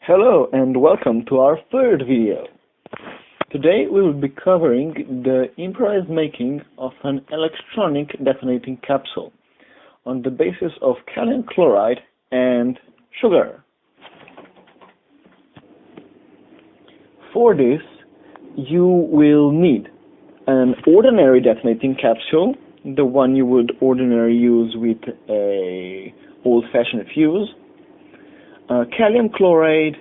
Hello and welcome to our third video. Today we will be covering the improvised making of an electronic detonating capsule on the basis of kalium chloride and sugar. For this you will need an ordinary detonating capsule, the one you would ordinarily use with a old-fashioned fuse, kalium chloride,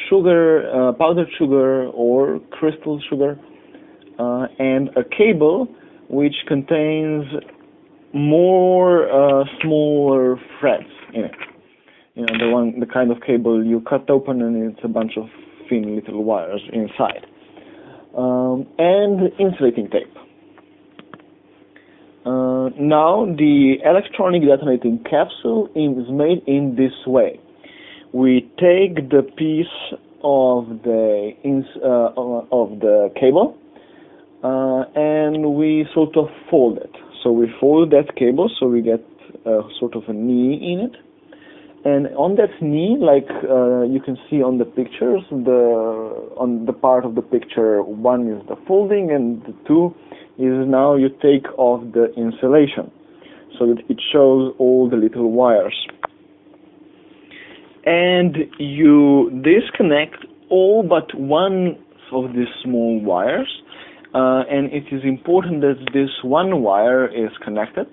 sugar, powdered sugar or crystal sugar, and a cable which contains more smaller threads in it. You know, the kind of cable you cut open and it's a bunch of thin little wires inside, and insulating tape. Now the electronic detonating capsule is made in this way. We take the piece of the cable and we sort of fold it. So we fold that cable so we get sort of a knee in it. And on that knee, like you can see on the pictures, on the part of the picture, one is the folding and the two is now you take off the insulation so that it shows all the little wires. And you disconnect all but one of these small wires, and it is important that this one wire is connected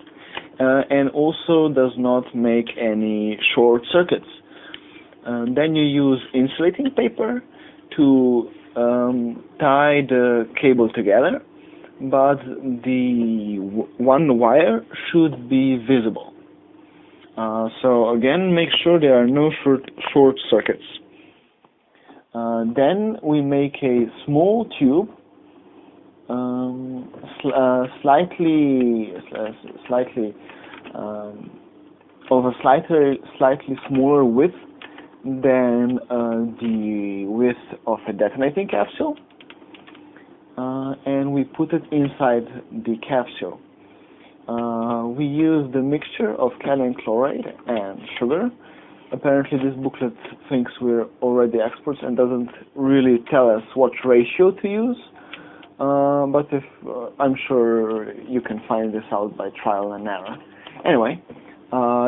and also does not make any short circuits. Then you use insulating paper to tie the cable together, but the one wire should be visible. So again, make sure there are no short circuits. Then we make a small tube, slightly smaller width than the width of a detonating capsule, and we put it inside the capsule. We use the mixture of kalium chloride and sugar. Apparently this booklet thinks we're already experts and doesn't really tell us what ratio to use, but I'm sure you can find this out by trial and error. Anyway,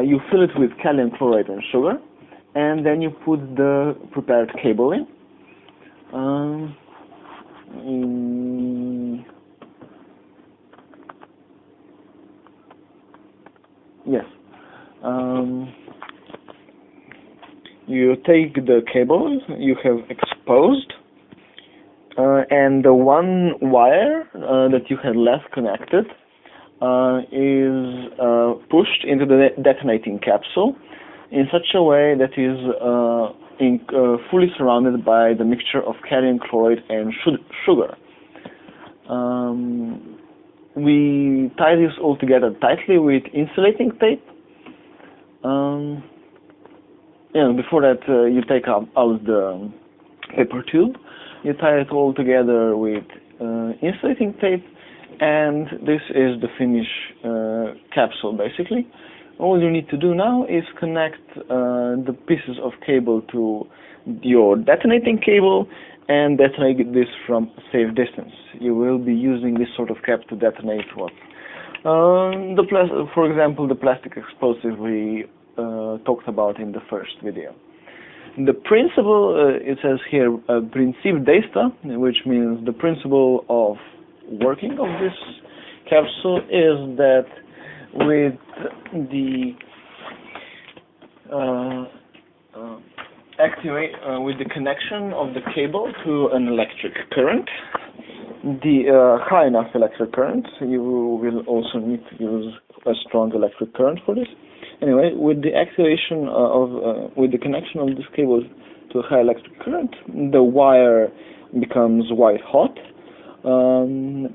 you fill it with kalium chloride and sugar, and then you put the prepared cable in. Yes. You take the cable you have exposed, and the one wire that you had left connected is pushed into the detonating capsule in such a way that is fully surrounded by the mixture of kalium chloride and sugar. We tie this all together tightly with insulating tape. Before that you take out the paper tube, you tie it all together with insulating tape, and this is the finished capsule basically. All you need to do now is connect the pieces of cable to your detonating cable and detonate this from a safe distance. You will be using this sort of cap to detonate what? For example, the plastic explosive we talked about in the first video. The principle, it says here, principe d'esta, which means the principle of working of this capsule is that with the with the connection of the cable to an electric current, the high enough electric current, you will also need to use a strong electric current for this. Anyway, with the activation with the connection of this cable to a high electric current, the wire becomes white hot and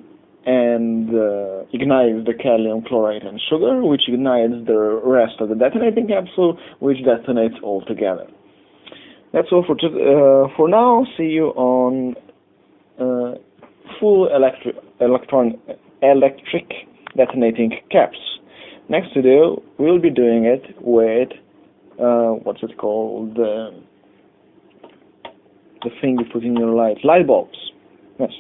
ignites the kalium chloride and sugar, which ignites the rest of the detonating capsule, which detonates all together. That's all for now. See you on full electric detonating caps. Next video, we'll be doing it with what's it called? the thing you put in your light bulbs. Yes.